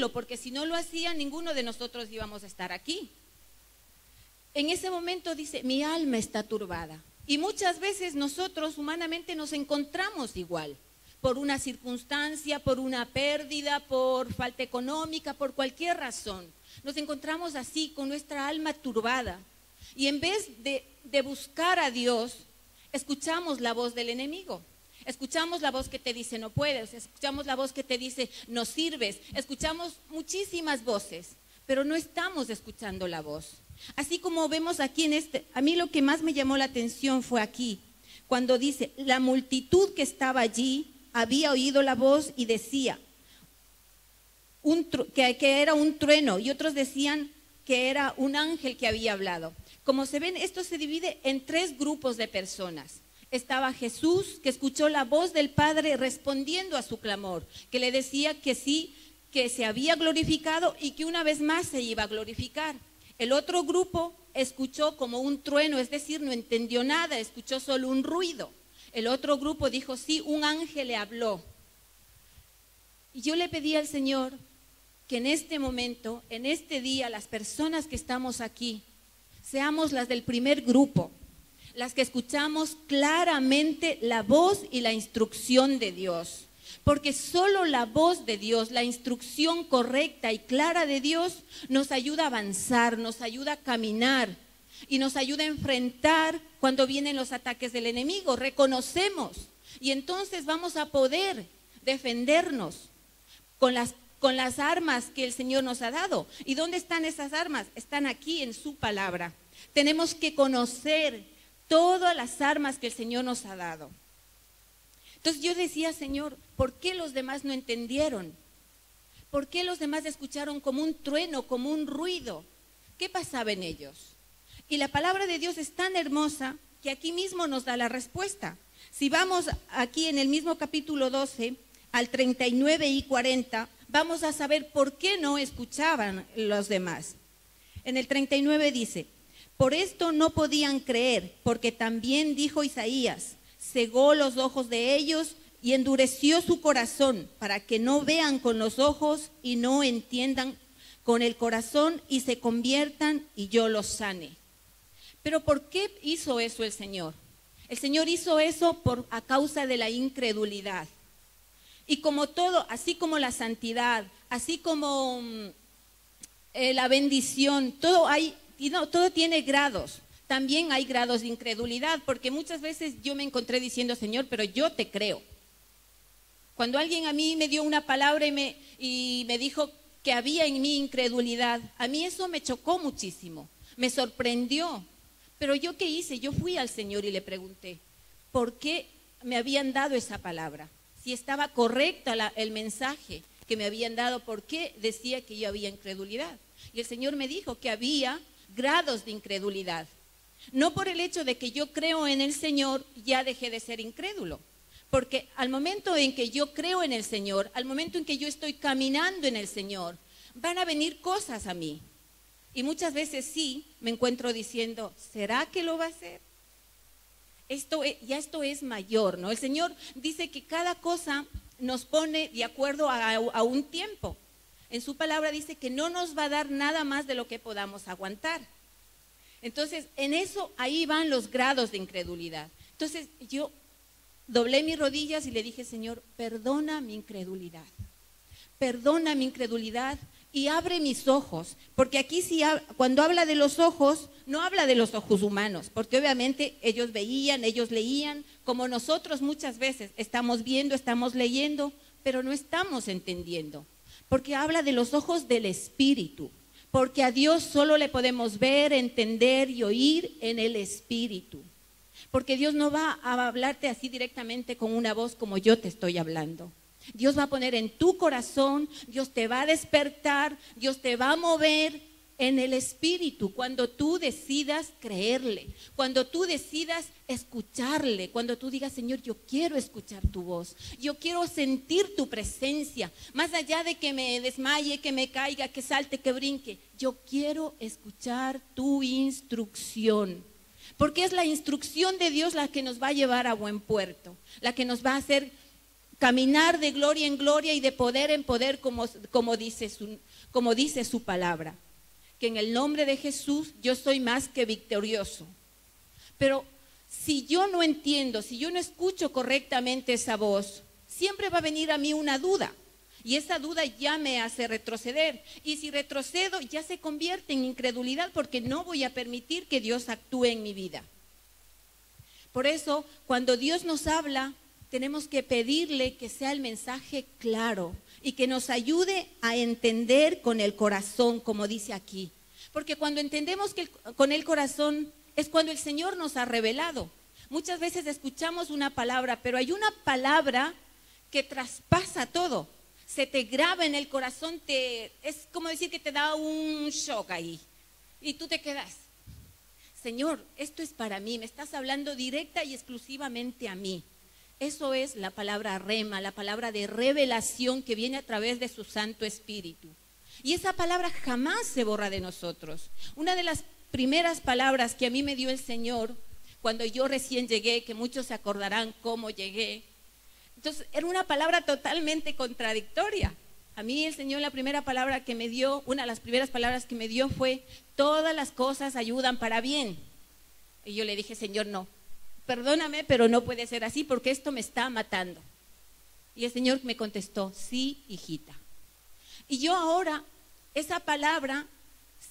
hacerlo, porque si no lo hacía, ninguno de nosotros íbamos a estar aquí. En ese momento dice, mi alma está turbada. Y muchas veces nosotros humanamente nos encontramos igual, por una circunstancia, por una pérdida, por falta económica, por cualquier razón. Nos encontramos así, con nuestra alma turbada. Y en vez de buscar a Dios, escuchamos la voz del enemigo. Escuchamos la voz que te dice no puedes, escuchamos la voz que te dice no sirves, escuchamos muchísimas voces, pero no estamos escuchando la voz. Así como vemos aquí a mí lo que más me llamó la atención fue aquí, cuando dice, la multitud que estaba allí había oído la voz y decía que era un trueno, y otros decían que era un ángel que había hablado. Como se ven, esto se divide en 3 grupos de personas. Estaba Jesús, que escuchó la voz del Padre respondiendo a su clamor, que le decía que sí, que se había glorificado y que una vez más se iba a glorificar. El otro grupo escuchó como un trueno, es decir, no entendió nada, escuchó solo un ruido. El otro grupo dijo, sí, un ángel le habló. Y yo le pedí al Señor que en este momento, en este día, las personas que estamos aquí, seamos las del primer grupo, las que escuchamos claramente la voz y la instrucción de Dios. Porque solo la voz de Dios, la instrucción correcta y clara de Dios, nos ayuda a avanzar, nos ayuda a caminar y nos ayuda a enfrentar cuando vienen los ataques del enemigo. Reconocemos y entonces vamos a poder defendernos con las armas que el Señor nos ha dado. ¿Y dónde están esas armas? Están aquí en su palabra. Tenemos que conocer todas las armas que el Señor nos ha dado. Entonces yo decía, Señor, ¿por qué los demás no entendieron? ¿Por qué los demás escucharon como un trueno, como un ruido? ¿Qué pasaba en ellos? Y la palabra de Dios es tan hermosa que aquí mismo nos da la respuesta. Si vamos aquí en el mismo capítulo 12, al 39 y 40, vamos a saber por qué no escuchaban los demás. En el 39 dice, por esto no podían creer, porque también dijo Isaías, cegó los ojos de ellos y endureció su corazón para que no vean con los ojos y no entiendan con el corazón y se conviertan y yo los sane. Pero ¿por qué hizo eso el Señor? El Señor hizo eso a causa de la incredulidad. Y como todo, así como la santidad, así como la bendición, todo tiene grados. También hay grados de incredulidad, porque muchas veces yo me encontré diciendo, Señor, pero yo te creo. Cuando alguien a mí me dio una palabra y me dijo que había en mí incredulidad, a mí eso me chocó muchísimo, me sorprendió. Pero ¿yo qué hice? Yo fui al Señor y le pregunté, ¿por qué me habían dado esa palabra? Si estaba correcta el mensaje que me habían dado, ¿por qué decía que yo había incredulidad? Y el Señor me dijo que había grados de incredulidad. No por el hecho de que yo creo en el Señor, ya dejé de ser incrédulo. Porque al momento en que yo creo en el Señor, al momento en que yo estoy caminando en el Señor, van a venir cosas a mí. Y muchas veces sí, me encuentro diciendo, ¿será que lo va a hacer? Esto es mayor, ¿no? El Señor dice que cada cosa nos pone de acuerdo a un tiempo. En su palabra dice que no nos va a dar nada más de lo que podamos aguantar. Entonces, en eso, ahí van los grados de incredulidad. Entonces, yo doblé mis rodillas y le dije, Señor, perdona mi incredulidad y abre mis ojos. Porque aquí sí, cuando habla de los ojos, no habla de los ojos humanos, porque obviamente ellos veían, ellos leían, como nosotros muchas veces estamos viendo, estamos leyendo, pero no estamos entendiendo. Porque habla de los ojos del Espíritu. Porque a Dios solo le podemos ver, entender y oír en el Espíritu. Porque Dios no va a hablarte así directamente con una voz como yo te estoy hablando. Dios va a poner en tu corazón, Dios te va a despertar, Dios te va a mover en el Espíritu. Cuando tú decidas creerle, cuando tú decidas escucharle, cuando tú digas, Señor, yo quiero escuchar tu voz, yo quiero sentir tu presencia, más allá de que me desmaye, que me caiga, que salte, que brinque, yo quiero escuchar tu instrucción, porque es la instrucción de Dios la que nos va a llevar a buen puerto, la que nos va a hacer caminar de gloria en gloria y de poder en poder, como dice su palabra. Que en el nombre de Jesús yo soy más que victorioso. Pero si yo no entiendo, si yo no escucho correctamente esa voz, siempre va a venir a mí una duda. Y esa duda ya me hace retroceder. Y si retrocedo, ya se convierte en incredulidad, porque no voy a permitir que Dios actúe en mi vida. Por eso, cuando Dios nos habla, tenemos que pedirle que sea el mensaje claro y que nos ayude a entender con el corazón, como dice aquí. Porque cuando entendemos con el corazón es cuando el Señor nos ha revelado. Muchas veces escuchamos una palabra, pero hay una palabra que traspasa todo. Se te graba en el corazón, es como decir que te da un shock ahí. Y tú te quedas, Señor, esto es para mí, me estás hablando directa y exclusivamente a mí. Eso es la palabra rema, la palabra de revelación que viene a través de su Santo Espíritu. Y esa palabra jamás se borra de nosotros. Una de las primeras palabras que a mí me dio el Señor cuando yo recién llegué, que muchos se acordarán cómo llegué. Entonces, era una palabra totalmente contradictoria. A mí el Señor, la primera palabra que me dio, una de las primeras palabras que me dio fue: todas las cosas ayudan para bien. Y yo le dije: Señor, no, perdóname, pero no puede ser así porque esto me está matando. Y el Señor me contestó: sí, hijita. Y yo ahora, esa palabra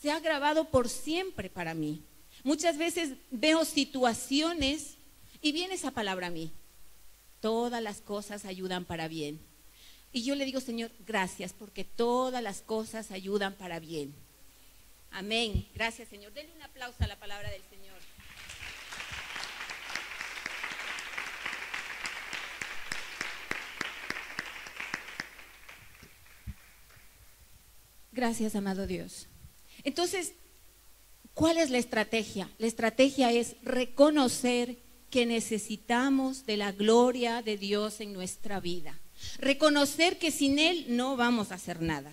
se ha grabado por siempre para mí. Muchas veces veo situaciones y viene esa palabra a mí: todas las cosas ayudan para bien. Y yo le digo: Señor, gracias, porque todas las cosas ayudan para bien. Amén. Gracias, Señor. Denle un aplauso a la palabra del Señor. Gracias, amado Dios. Entonces, ¿cuál es la estrategia? La estrategia es reconocer que necesitamos de la gloria de Dios en nuestra vida. Reconocer que sin Él no vamos a hacer nada.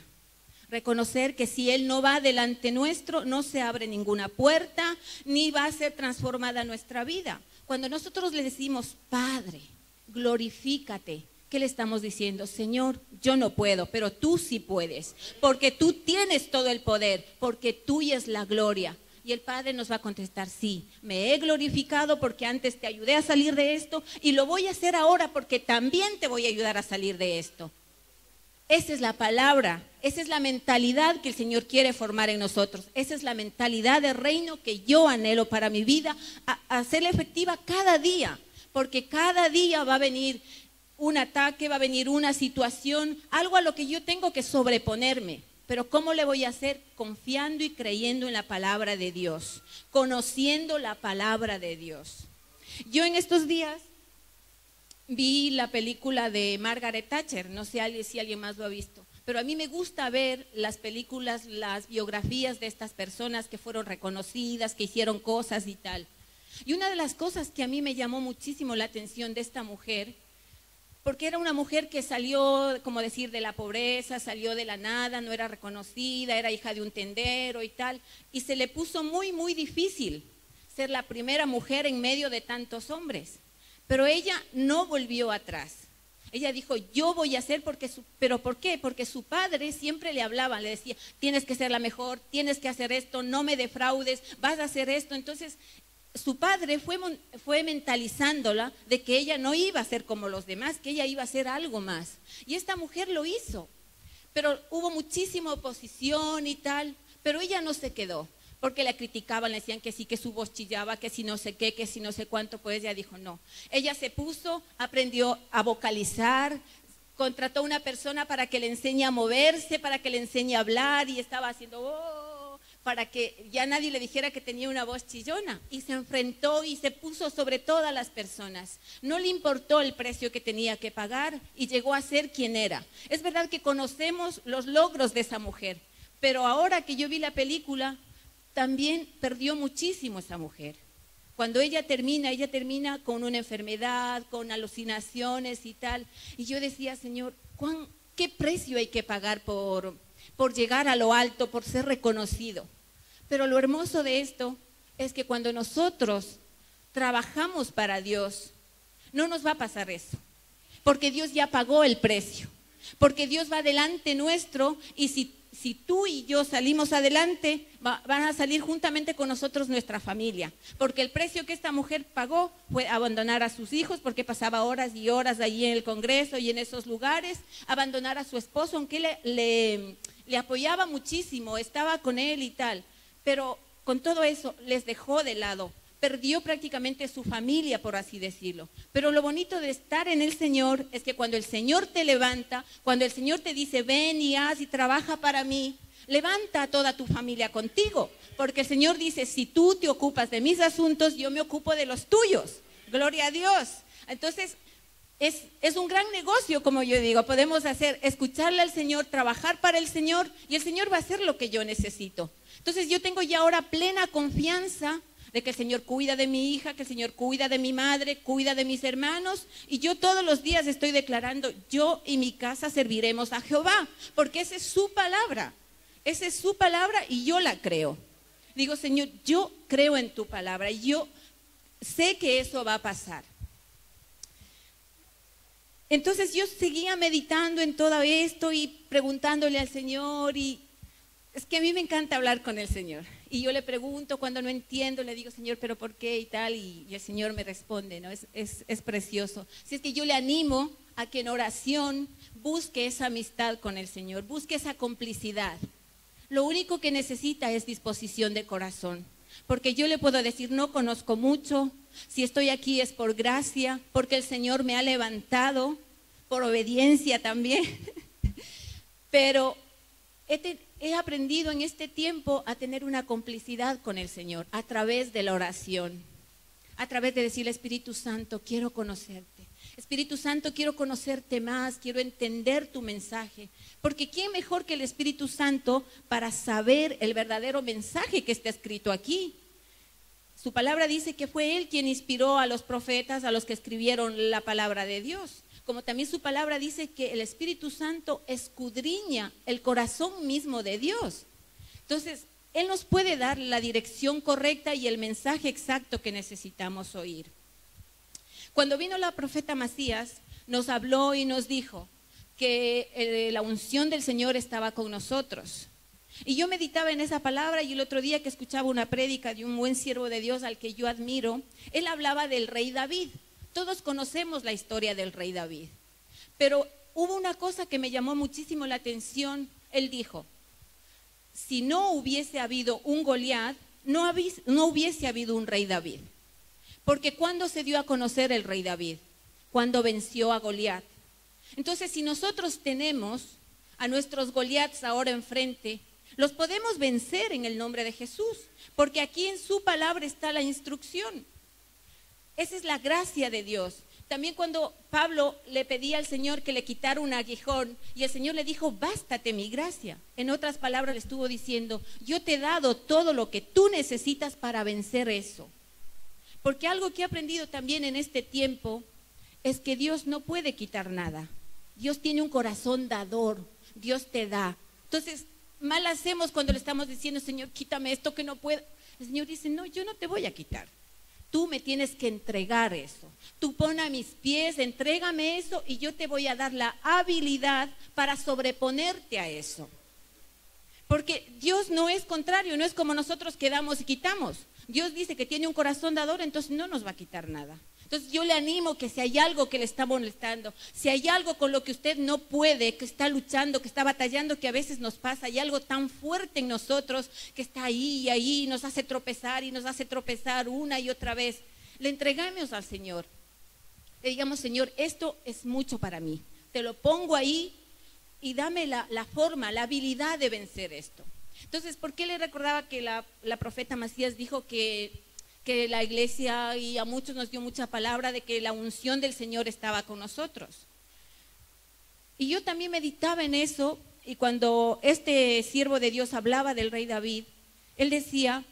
Reconocer que si Él no va delante nuestro, no se abre ninguna puerta, ni va a ser transformada nuestra vida. Cuando nosotros le decimos: Padre, glorifícate, ¿qué le estamos diciendo? Señor, yo no puedo, pero tú sí puedes, porque tú tienes todo el poder, porque tuya es la gloria. Y el Padre nos va a contestar: sí, me he glorificado porque antes te ayudé a salir de esto y lo voy a hacer ahora porque también te voy a ayudar a salir de esto. Esa es la palabra, esa es la mentalidad que el Señor quiere formar en nosotros. Esa es la mentalidad de reino que yo anhelo para mi vida, a hacerla efectiva cada día, porque cada día va a venir un ataque, va a venir una situación, algo a lo que yo tengo que sobreponerme. Pero ¿cómo le voy a hacer? Confiando y creyendo en la palabra de Dios, conociendo la palabra de Dios. Yo en estos días vi la película de Margaret Thatcher, no sé si alguien más lo ha visto, pero a mí me gusta ver las películas, las biografías de estas personas que fueron reconocidas, que hicieron cosas y tal. Y una de las cosas que a mí me llamó muchísimo la atención de esta mujer, porque era una mujer que salió, como decir, de la pobreza, salió de la nada, no era reconocida, era hija de un tendero y tal, y se le puso muy, muy difícil ser la primera mujer en medio de tantos hombres. Pero ella no volvió atrás. Ella dijo: yo voy a hacer ¿pero por qué? Porque su padre siempre le hablaba, le decía: tienes que ser la mejor, tienes que hacer esto, no me defraudes, vas a hacer esto. Entonces, su padre fue mentalizándola de que ella no iba a ser como los demás, que ella iba a hacer algo más. Y esta mujer lo hizo, pero hubo muchísima oposición y tal, pero ella no se quedó, porque la criticaban, le decían que sí, que su voz chillaba, que si no sé qué, que si no sé cuánto. Pues ella dijo: no. Ella se puso, aprendió a vocalizar, contrató a una persona para que le enseñe a moverse, para que le enseñe a hablar, y estaba haciendo para que ya nadie le dijera que tenía una voz chillona, y se enfrentó y se puso sobre todas las personas. No le importó el precio que tenía que pagar y llegó a ser quien era. Es verdad que conocemos los logros de esa mujer, pero ahora que yo vi la película, también perdió muchísimo esa mujer. Cuando ella termina con una enfermedad, con alucinaciones y tal. Y yo decía: Señor, ¿qué precio hay que pagar por llegar a lo alto, por ser reconocido? Pero lo hermoso de esto es que cuando nosotros trabajamos para Dios, no nos va a pasar eso. porque Dios ya pagó el precio, porque Dios va delante nuestro y si tú y yo salimos adelante, van a salir juntamente con nosotros nuestra familia, porque el precio que esta mujer pagó fue abandonar a sus hijos, porque pasaba horas y horas allí en el Congreso y en esos lugares, abandonar a su esposo, aunque le apoyaba muchísimo, estaba con él y tal, pero con todo eso les dejó de lado. Perdió prácticamente su familia, por así decirlo. Pero lo bonito de estar en el Señor es que cuando el Señor te levanta, cuando el Señor te dice, ven y haz y trabaja para mí, levanta a toda tu familia contigo. Porque el Señor dice, si tú te ocupas de mis asuntos, yo me ocupo de los tuyos. Gloria a Dios. Entonces, es un gran negocio, como yo digo. Podemos hacer, escucharle al Señor, trabajar para el Señor, y el Señor va a hacer lo que yo necesito. Entonces, yo tengo ya ahora plena confianza de que el Señor cuida de mi hija, que el Señor cuida de mi madre, cuida de mis hermanos, y yo todos los días estoy declarando, yo y mi casa serviremos a Jehová, porque esa es su palabra y yo la creo. Digo, Señor, yo creo en tu palabra y yo sé que eso va a pasar. Entonces yo seguía meditando en todo esto y preguntándole al Señor, y es que a mí me encanta hablar con el Señor. Y yo le pregunto cuando no entiendo, le digo, Señor, ¿pero por qué y tal? Y el Señor me responde, ¿no? Es precioso. Si es que yo le animo a que en oración busque esa amistad con el Señor, busque esa complicidad. Lo único que necesita es disposición de corazón. Porque yo le puedo decir, no conozco mucho, si estoy aquí es por gracia, porque el Señor me ha levantado, por obediencia también. Pero he aprendido en este tiempo a tener una complicidad con el Señor a través de la oración, a través de decirle, Espíritu Santo, quiero conocerte. Espíritu Santo, quiero conocerte más, quiero entender tu mensaje. Porque ¿quién mejor que el Espíritu Santo para saber el verdadero mensaje que está escrito aquí? Su palabra dice que fue Él quien inspiró a los profetas, a los que escribieron la palabra de Dios. Como también su palabra dice que el Espíritu Santo escudriña el corazón mismo de Dios. Entonces, Él nos puede dar la dirección correcta y el mensaje exacto que necesitamos oír. Cuando vino la profeta Masías, nos habló y nos dijo que la unción del Señor estaba con nosotros. Y yo meditaba en esa palabra, y el otro día que escuchaba una prédica de un buen siervo de Dios al que yo admiro, él hablaba del rey David. Todos conocemos la historia del rey David, pero hubo una cosa que me llamó muchísimo la atención. Él dijo, si no hubiese habido un Goliat, no hubiese habido un rey David. Porque ¿cuándo se dio a conocer el rey David? Cuando venció a Goliat. Entonces, si nosotros tenemos a nuestros Goliats ahora enfrente, los podemos vencer en el nombre de Jesús, porque aquí en su palabra está la instrucción. Esa es la gracia de Dios. También cuando Pablo le pedía al Señor que le quitara un aguijón, y el Señor le dijo, bástate mi gracia. En otras palabras le estuvo diciendo, yo te he dado todo lo que tú necesitas para vencer eso. Porque algo que he aprendido también en este tiempo es que Dios no puede quitar nada. Dios tiene un corazón dador, Dios te da. Entonces, mal hacemos cuando le estamos diciendo, Señor, quítame esto que no puedo. El Señor dice, no, yo no te voy a quitar. Tú me tienes que entregar eso. Tú pon a mis pies, entrégame eso y yo te voy a dar la habilidad para sobreponerte a eso. Porque Dios no es contrario, no es como nosotros que damos y quitamos. Dios dice que tiene un corazón dador, entonces no nos va a quitar nada. Entonces yo le animo que si hay algo que le está molestando, si hay algo con lo que usted no puede, que está luchando, que está batallando, que a veces nos pasa, hay algo tan fuerte en nosotros que está ahí y ahí, nos hace tropezar y nos hace tropezar una y otra vez, le entregamos al Señor. Le digamos, Señor, esto es mucho para mí, te lo pongo ahí y dame la forma, la habilidad de vencer esto. Entonces, ¿por qué le recordaba que la profeta Masías dijo que la iglesia, y a muchos nos dio mucha palabra de que la unción del Señor estaba con nosotros? Y yo también meditaba en eso, y cuando este siervo de Dios hablaba del rey David, él decía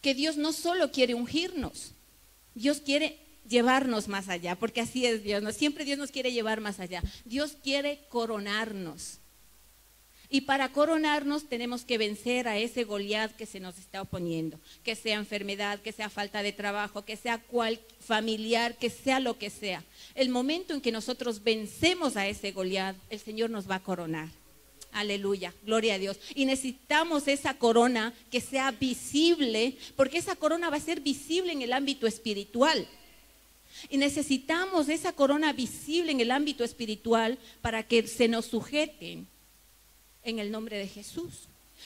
que Dios no solo quiere ungirnos, Dios quiere llevarnos más allá, porque así es Dios, ¿no? Siempre Dios nos quiere llevar más allá. Dios quiere coronarnos. Y para coronarnos tenemos que vencer a ese Goliat que se nos está oponiendo, que sea enfermedad, que sea falta de trabajo, que sea familiar, que sea lo que sea. El momento en que nosotros vencemos a ese Goliat, el Señor nos va a coronar. Aleluya, gloria a Dios. Y necesitamos esa corona que sea visible, porque esa corona va a ser visible en el ámbito espiritual. Y necesitamos esa corona visible en el ámbito espiritual para que se nos sujeten en el nombre de Jesús,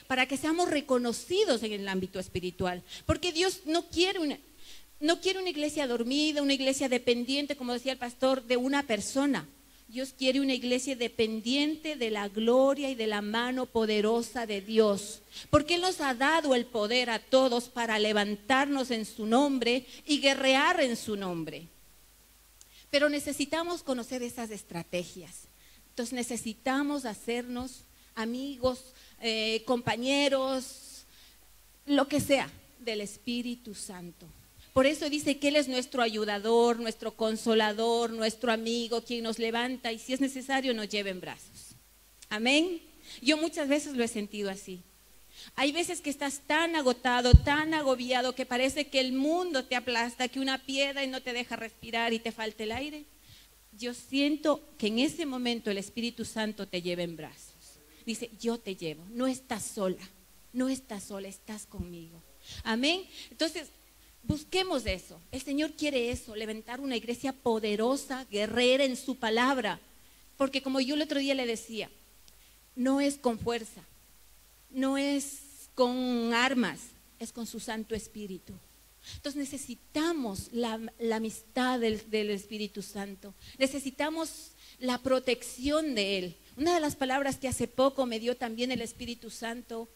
para que seamos reconocidos en el ámbito espiritual, porque Dios no quiere una iglesia dormida, una iglesia dependiente, como decía el pastor, de una persona. Dios quiere una iglesia dependiente de la gloria y de la mano poderosa de Dios, porque Él nos ha dado el poder a todos para levantarnos en su nombre y guerrear en su nombre. Pero necesitamos conocer esas estrategias. Entonces necesitamos hacernos amigos, compañeros, lo que sea, del Espíritu Santo. Por eso dice que Él es nuestro ayudador, nuestro consolador, nuestro amigo, quien nos levanta y si es necesario nos lleva en brazos. Amén. Yo muchas veces lo he sentido así. Hay veces que estás tan agotado, tan agobiado, que parece que el mundo te aplasta, que una piedra y no te deja respirar y te falta el aire. Yo siento que en ese momento el Espíritu Santo te lleva en brazos. Dice, yo te llevo, no estás sola, estás conmigo. Amén. Entonces, busquemos eso. El Señor quiere eso, levantar una iglesia poderosa, guerrera en su palabra. Porque como yo el otro día le decía, no es con fuerza, no es con armas, es con su Santo Espíritu. Entonces necesitamos la amistad del Espíritu Santo, necesitamos la protección de Él. Una de las palabras que hace poco me dio también el Espíritu Santo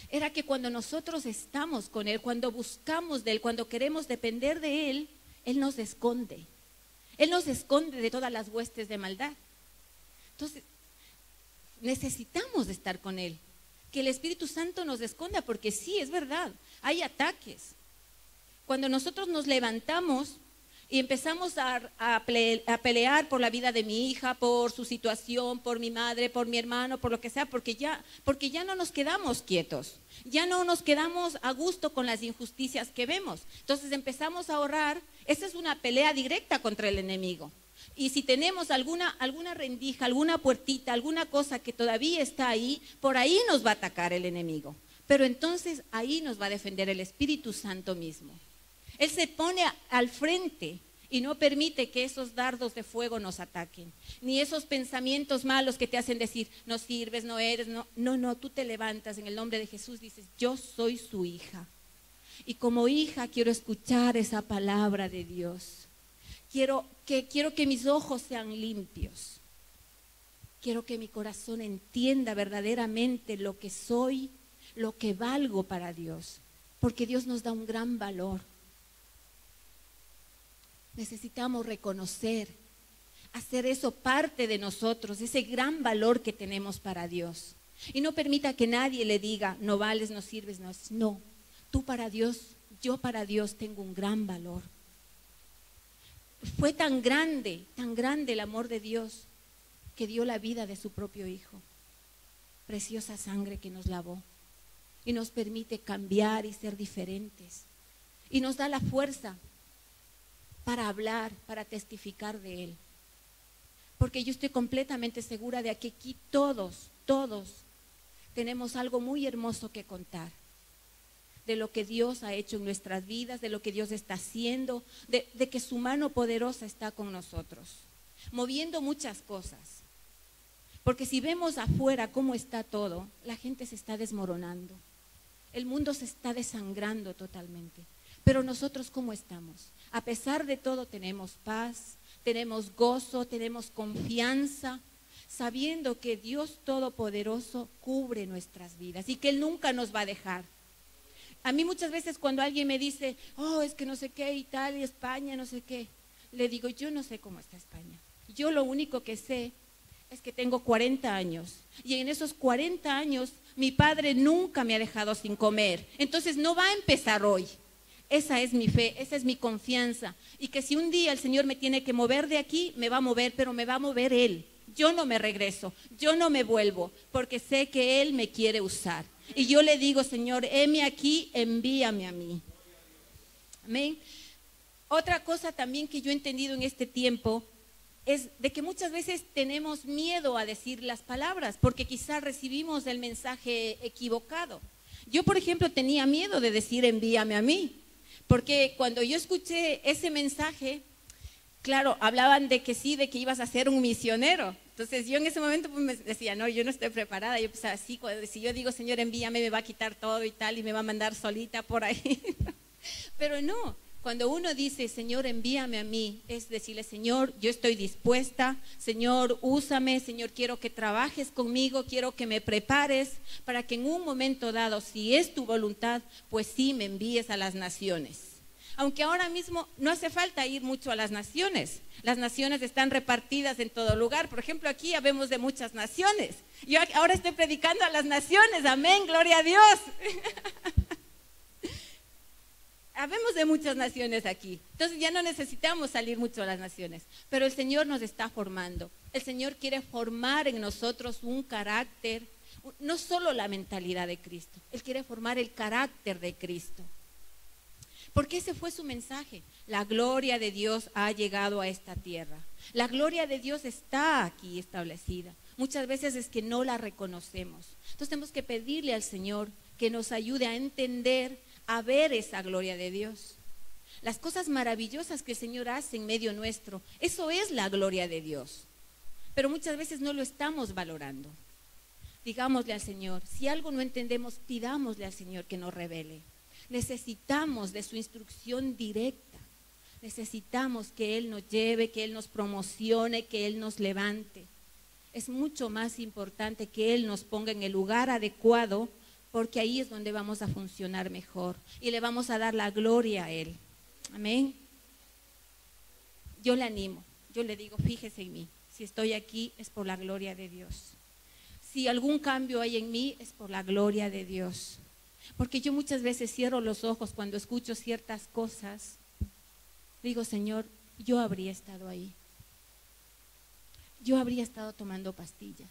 era que cuando nosotros estamos con Él, cuando buscamos de Él, cuando queremos depender de Él, Él nos esconde. Él nos esconde de todas las huestes de maldad. Entonces, necesitamos estar con Él. Que el Espíritu Santo nos esconda, porque sí, es verdad, hay ataques. Cuando nosotros nos levantamos y empezamos a pelear por la vida de mi hija, por su situación, por mi madre, por mi hermano, por lo que sea, porque ya no nos quedamos quietos, ya no nos quedamos a gusto con las injusticias que vemos. Entonces empezamos a orar. Esa es una pelea directa contra el enemigo. Y si tenemos alguna rendija, alguna puertita, alguna cosa que todavía está ahí, por ahí nos va a atacar el enemigo. Pero entonces ahí nos va a defender el Espíritu Santo mismo. Él se pone al frente y no permite que esos dardos de fuego nos ataquen, ni esos pensamientos malos que te hacen decir, no sirves, no eres, no, tú te levantas en el nombre de Jesús, dices, yo soy su hija. Y como hija quiero escuchar esa palabra de Dios. Quiero que mis ojos sean limpios. Quiero que mi corazón entienda verdaderamente lo que soy, lo que valgo para Dios, porque Dios nos da un gran valor. Necesitamos reconocer, hacer eso parte de nosotros, ese gran valor que tenemos para Dios. Y no permita que nadie le diga, no vales, no sirves, no. Tú para Dios, yo para Dios tengo un gran valor. Fue tan grande el amor de Dios que dio la vida de su propio Hijo. Preciosa sangre que nos lavó y nos permite cambiar y ser diferentes. Y nos da la fuerza para hablar, para testificar de Él. Porque yo estoy completamente segura de que aquí todos tenemos algo muy hermoso que contar. De lo que Dios ha hecho en nuestras vidas, de lo que Dios está haciendo, de que su mano poderosa está con nosotros, moviendo muchas cosas. Porque si vemos afuera cómo está todo, la gente se está desmoronando. El mundo se está desangrando totalmente. Pero nosotros, ¿cómo estamos? A pesar de todo tenemos paz, tenemos gozo, tenemos confianza, sabiendo que Dios Todopoderoso cubre nuestras vidas y que Él nunca nos va a dejar. A mí muchas veces cuando alguien me dice, es que no sé qué, Italia, España, no sé qué, le digo, yo no sé cómo está España. Yo lo único que sé es que tengo 40 años y en esos 40 años mi padre nunca me ha dejado sin comer. Entonces no va a empezar hoy. Esa es mi fe, esa es mi confianza. Y que si un día el Señor me tiene que mover de aquí, me va a mover, pero me va a mover Él. yo no me regreso, yo no me vuelvo, porque sé que Él me quiere usar. Y yo le digo, Señor, heme aquí, envíame a mí. Amén. Otra cosa también que yo he entendido en este tiempo es de que muchas veces tenemos miedo a decir las palabras, porque quizás recibimos el mensaje equivocado. Yo, por ejemplo, tenía miedo de decir envíame a mí, porque cuando yo escuché ese mensaje, claro, hablaban de que sí, de que ibas a ser un misionero. Entonces yo en ese momento pues, me decía, no, yo no estoy preparada. Yo pensaba, sí, si yo digo, Señor, envíame, me va a quitar todo y tal, y me va a mandar solita por ahí. Pero no, cuando uno dice, Señor, envíame a mí, es decirle, Señor, yo estoy dispuesta, Señor, úsame, Señor, quiero que trabajes conmigo, quiero que me prepares para que en un momento dado, si es tu voluntad, pues sí me envíes a las naciones. Aunque ahora mismo no hace falta ir mucho a las naciones están repartidas en todo lugar. Por ejemplo, aquí habemos de muchas naciones. Yo ahora estoy predicando a las naciones, amén, gloria a Dios. Habemos de muchas naciones aquí, entonces ya no necesitamos salir mucho a las naciones, pero el Señor nos está formando. El Señor quiere formar en nosotros un carácter, no solo la mentalidad de Cristo, Él quiere formar el carácter de Cristo. Porque ese fue su mensaje. La gloria de Dios ha llegado a esta tierra. La gloria de Dios está aquí establecida. Muchas veces es que no la reconocemos. Entonces tenemos que pedirle al Señor que nos ayude a entender, a ver esa gloria de Dios. Las cosas maravillosas que el Señor hace en medio nuestro, eso es la gloria de Dios. Pero muchas veces no lo estamos valorando. Digámosle al Señor, si algo no entendemos, pidámosle al Señor que nos revele. Necesitamos de su instrucción directa. Necesitamos que Él nos lleve, que Él nos promocione, que Él nos levante. Es mucho más importante que Él nos ponga en el lugar adecuado, porque ahí es donde vamos a funcionar mejor y le vamos a dar la gloria a Él. Amén. Yo le animo, yo le digo, fíjese en mí. Si estoy aquí es por la gloria de Dios. Si algún cambio hay en mí es por la gloria de Dios. Porque yo muchas veces cierro los ojos cuando escucho ciertas cosas. Digo, Señor, yo habría estado ahí. Yo habría estado tomando pastillas.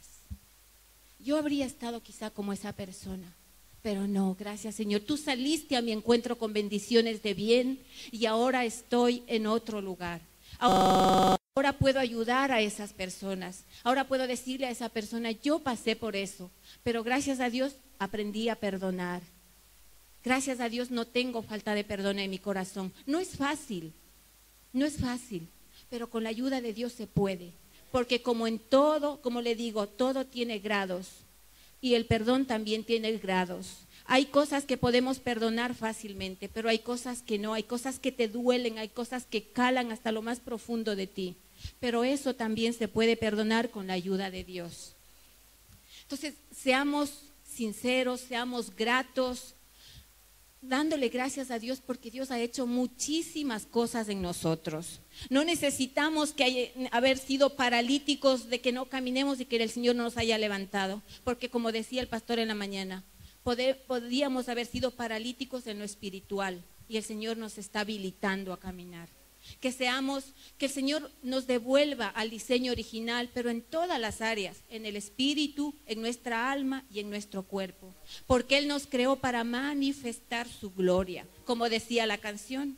Yo habría estado quizá como esa persona. Pero no, gracias Señor. Tú saliste a mi encuentro con bendiciones de bien y ahora estoy en otro lugar. Ahora puedo ayudar a esas personas. Ahora puedo decirle a esa persona, yo pasé por eso. Pero gracias a Dios aprendí a perdonar. Gracias a Dios no tengo falta de perdón en mi corazón. No es fácil, pero con la ayuda de Dios se puede. Porque como en todo, como le digo, todo tiene grados y el perdón también tiene grados. Hay cosas que podemos perdonar fácilmente, pero hay cosas que no, hay cosas que te duelen, hay cosas que calan hasta lo más profundo de ti. Pero eso también se puede perdonar con la ayuda de Dios. Entonces, seamos sinceros, seamos gratos, dándole gracias a Dios porque Dios ha hecho muchísimas cosas en nosotros. No necesitamos haber sido paralíticos de que no caminemos y que el Señor no nos haya levantado, porque como decía el pastor en la mañana, podríamos haber sido paralíticos en lo espiritual y el Señor nos está habilitando a caminar. Que el Señor nos devuelva al diseño original, pero en todas las áreas, en el espíritu, en nuestra alma y en nuestro cuerpo, porque Él nos creó para manifestar su gloria, como decía la canción.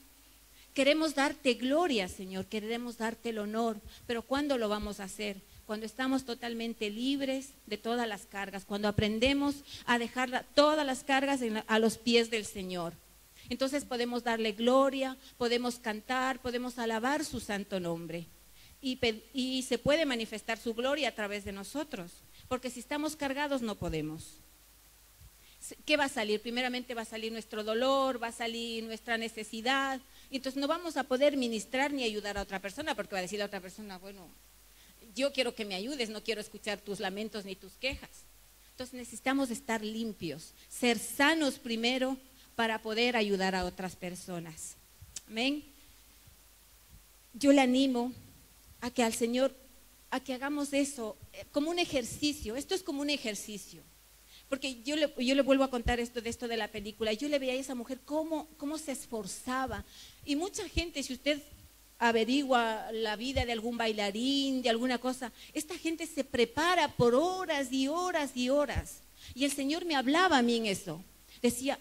Queremos darte gloria, Señor, queremos darte el honor, pero ¿cuándo lo vamos a hacer? Cuando estamos totalmente libres de todas las cargas, cuando aprendemos a dejar todas las cargas a los pies del Señor. Entonces podemos darle gloria, podemos cantar, podemos alabar su santo nombre y se puede manifestar su gloria a través de nosotros, porque si estamos cargados no podemos. ¿Qué va a salir? Primeramente va a salir nuestro dolor, va a salir nuestra necesidad, y entonces no vamos a poder ministrar ni ayudar a otra persona, porque va a decir la otra persona, bueno, yo quiero que me ayudes, no quiero escuchar tus lamentos ni tus quejas. Entonces necesitamos estar limpios, ser sanos primero, para poder ayudar a otras personas. Amén. Yo le animo a que al Señor, a que hagamos eso como un ejercicio. Esto es como un ejercicio. Porque yo le vuelvo a contar esto de la película. Yo le veía a esa mujer cómo se esforzaba. Y mucha gente, si usted averigua la vida de algún bailarín, de alguna cosa. Esta gente se prepara por horas y horas y horas. Y el Señor me hablaba a mí en eso. Decía,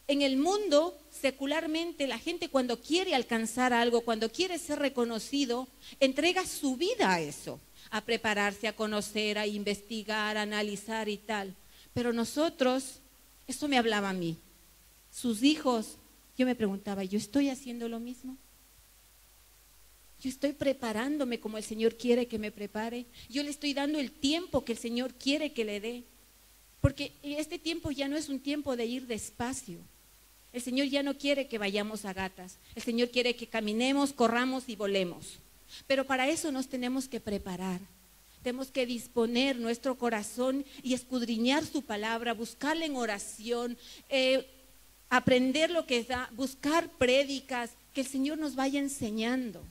en el mundo, secularmente, la gente cuando quiere alcanzar algo, cuando quiere ser reconocido, entrega su vida a eso, a prepararse, a conocer, a investigar, a analizar y tal. Pero nosotros, eso me hablaba a mí, sus hijos, yo me preguntaba, ¿yo estoy haciendo lo mismo? Yo estoy preparándome como el Señor quiere que me prepare. Yo le estoy dando el tiempo que el Señor quiere que le dé. Porque este tiempo ya no es un tiempo de ir despacio. El Señor ya no quiere que vayamos a gatas. El Señor quiere que caminemos, corramos y volemos. Pero para eso nos tenemos que preparar. Tenemos que disponer nuestro corazón y escudriñar su palabra, buscarla en oración, aprender lo que da, buscar prédicas, que el Señor nos vaya enseñando.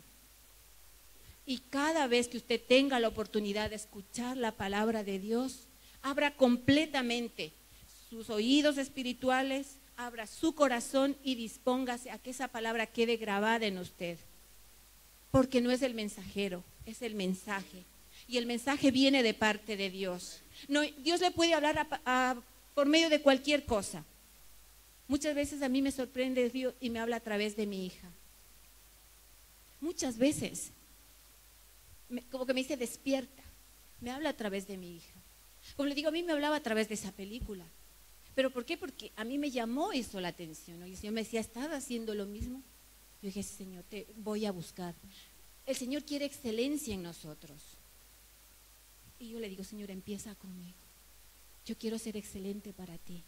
Y cada vez que usted tenga la oportunidad de escuchar la palabra de Dios, abra completamente sus oídos espirituales, abra su corazón y dispóngase a que esa palabra quede grabada en usted. Porque no es el mensajero, es el mensaje. Y el mensaje viene de parte de Dios. No, Dios le puede hablar por medio de cualquier cosa. Muchas veces a mí me sorprende Dios y me habla a través de mi hija. Muchas veces. Como que me dice despierta, me habla a través de mi hija. Como le digo, a mí me hablaba a través de esa película. ¿Pero por qué? Porque a mí me llamó eso la atención, ¿no? Y el Señor me decía, ¿estás haciendo lo mismo? Yo dije, Señor, te voy a buscar. El Señor quiere excelencia en nosotros. Y yo le digo, Señor, empieza conmigo. Yo quiero ser excelente para ti.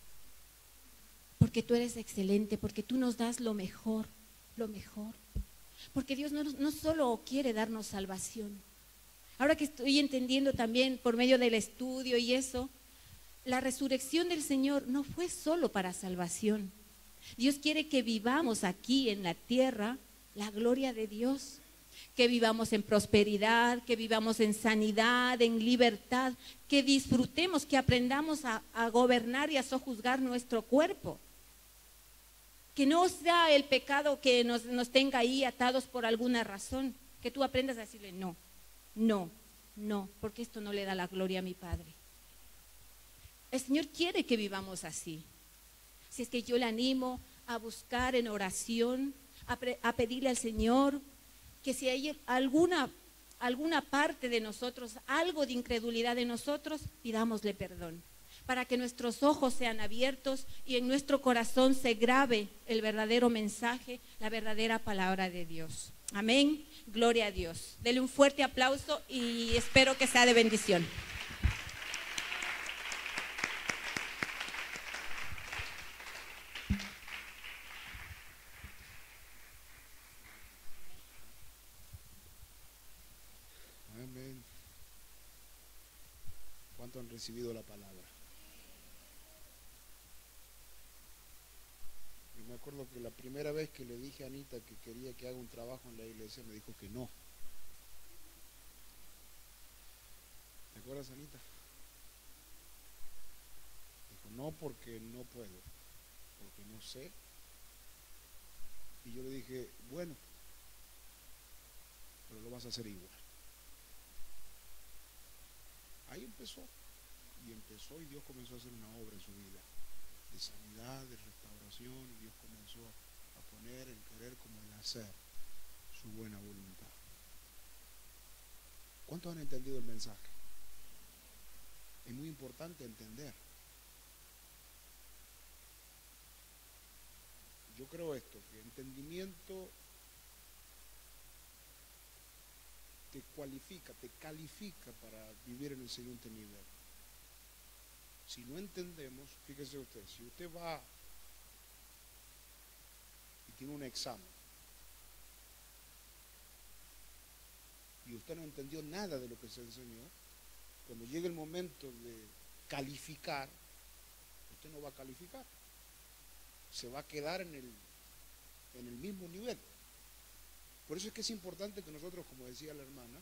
Porque tú eres excelente, porque tú nos das lo mejor, lo mejor. Porque Dios no solo quiere darnos salvación. Ahora que estoy entendiendo también por medio del estudio y eso, la resurrección del Señor no fue solo para salvación. Dios quiere que vivamos aquí en la tierra la gloria de Dios, que vivamos en prosperidad, que vivamos en sanidad, en libertad, que disfrutemos, que aprendamos a gobernar y a sojuzgar nuestro cuerpo. Que no sea el pecado que nos tenga ahí atados por alguna razón, que tú aprendas a decirle no, no, no, porque esto no le da la gloria a mi Padre. El Señor quiere que vivamos así. Si es que yo le animo a buscar en oración, a pedirle al Señor que si hay alguna parte de nosotros, algo de incredulidad de nosotros, pidámosle perdón, para que nuestros ojos sean abiertos y en nuestro corazón se grabe el verdadero mensaje, la verdadera palabra de Dios. Amén, gloria a Dios. Dele un fuerte aplauso y espero que sea de bendición. Amén. ¿Cuánto han recibido la palabra? Yo me acuerdo que la primera vez que le dije a Anita que quería que haga un trabajo en la iglesia, me dijo que no. ¿Te acuerdas, Anita? Dijo, no, porque no puedo, porque no sé. Y yo le dije, bueno, pero lo vas a hacer igual. Ahí empezó, y Dios comenzó a hacer una obra en su vida, de sanidad, de restauración, y Dios comenzó a poner el querer como el hacer su buena voluntad. ¿Cuántos han entendido el mensaje? Es muy importante entender. Yo creo esto, que entendimiento te cualifica, te califica para vivir en el siguiente nivel. Si no entendemos, fíjese usted, si usted va y tiene un examen y usted no entendió nada de lo que se enseñó, cuando llegue el momento de calificar, usted no va a calificar, se va a quedar en el mismo nivel. Por eso es que es importante que nosotros, como decía la hermana,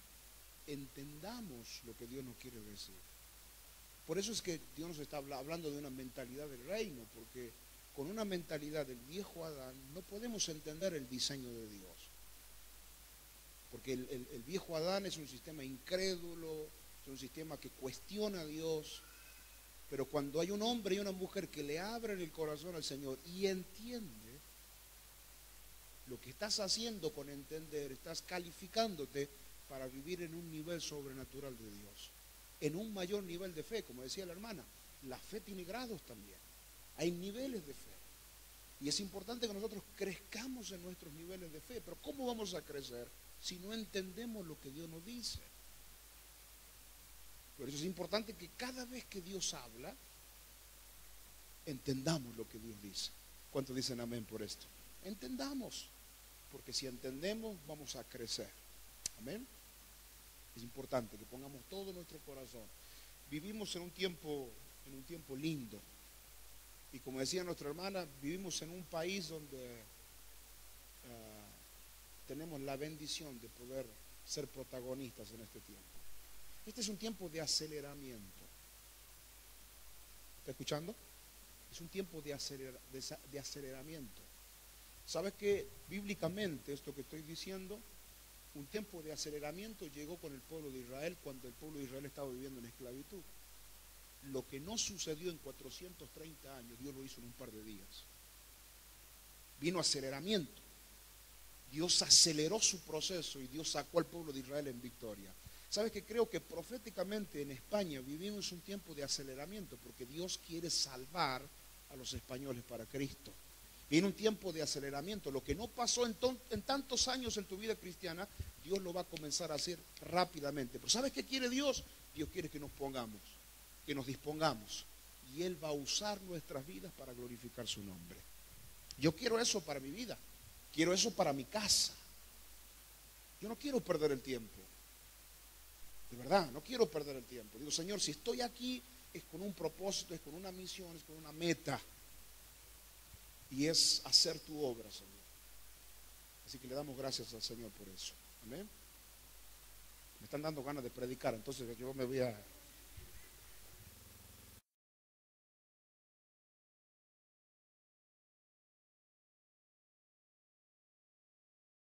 entendamos lo que Dios nos quiere decir. Por eso es que Dios nos está hablando de una mentalidad del reino, porque con una mentalidad del viejo Adán no podemos entender el diseño de Dios. Porque el viejo Adán es un sistema incrédulo, es un sistema que cuestiona a Dios. Pero cuando hay un hombre y una mujer que le abren el corazón al Señor y entiende lo que estás haciendo con entender, estás calificándote para vivir en un nivel sobrenatural de Dios, en un mayor nivel de fe. Como decía la hermana, la fe tiene grados también, hay niveles de fe. Y es importante que nosotros crezcamos en nuestros niveles de fe. Pero ¿cómo vamos a crecer si no entendemos lo que Dios nos dice? Por eso es importante que cada vez que Dios habla, entendamos lo que Dios dice. ¿Cuántos dicen amén por esto? Entendamos, porque si entendemos vamos a crecer. Amén. Es importante que pongamos todo nuestro corazón. Vivimos en un tiempo lindo. Y como decía nuestra hermana, vivimos en un país donde tenemos la bendición de poder ser protagonistas en este tiempo. Este es un tiempo de aceleramiento. ¿Está escuchando? Es un tiempo de aceleramiento. ¿Sabes que bíblicamente esto que estoy diciendo, un tiempo de aceleramiento llegó con el pueblo de Israel cuando el pueblo de Israel estaba viviendo en esclavitud? Lo que no sucedió en 430 años, Dios lo hizo en un par de días. Vino aceleramiento. Dios aceleró su proceso y Dios sacó al pueblo de Israel en victoria. ¿Sabes que creo que proféticamente en España vivimos un tiempo de aceleramiento? Porque Dios quiere salvar a los españoles para Cristo. Viene un tiempo de aceleramiento. Lo que no pasó en tantos años en tu vida cristiana, Dios lo va a comenzar a hacer rápidamente. Pero ¿sabes qué quiere Dios? Dios quiere que nos pongamos, que nos dispongamos. Y Él va a usar nuestras vidas para glorificar su nombre. Yo quiero eso para mi vida. Quiero eso para mi casa. Yo no quiero perder el tiempo. De verdad, no quiero perder el tiempo. Digo, Señor, si estoy aquí es con un propósito, es con una misión, es con una meta. Y es hacer tu obra, Señor. Así que le damos gracias al Señor por eso. Amén. Me están dando ganas de predicar, entonces yo me voy a